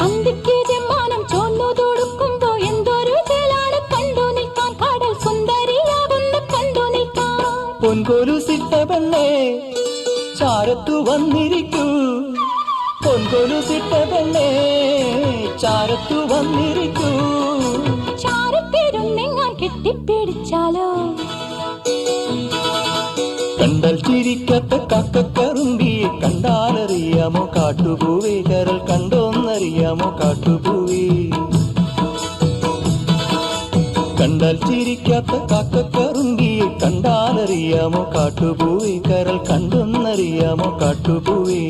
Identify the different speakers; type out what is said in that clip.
Speaker 1: അന്തിക്ക് ജമ്മാനം ചോന്നു തൊടുക്കുമ്പോ എന്തൊരു ചേലാണ് കണ്ടു നിൽക്കാൻ കടൽ സുന്ദരിയാവുന്ന കണ്ടു നിൽക്കാൻ
Speaker 2: പൊൻകൊലുസിട്ട പെണ്ണേ ചാരത്തു വന്നിരിക്കൂ പൊൻകൊലുസിട്ട പെണ്ണേ ചാരത്തു വന്നിരിക്കൂ
Speaker 1: ചാരത്തിരുന്നെങ്ങാൻ കെട്ടിപ്പിടിച്ചാലോ
Speaker 2: കണ്ടാൽ ചിരിക്കാത്ത കാക്കക്കറുമ്പിയെ കണ്ടാലറിയാമോ കാട്ടുപൂവേ കരൾ കണ്ടോന്നറിയാമോ കാട്ടുപൂവേ കണ്ടാൽ ചിരിക്കാത്ത കാക്കക്കറുമ്പിയെ കണ്ടാലറിയാമോ കാട്ടുപൂവേ കരൾ കണ്ടോന്നറിയാമോ കാട്ടുപൂവേ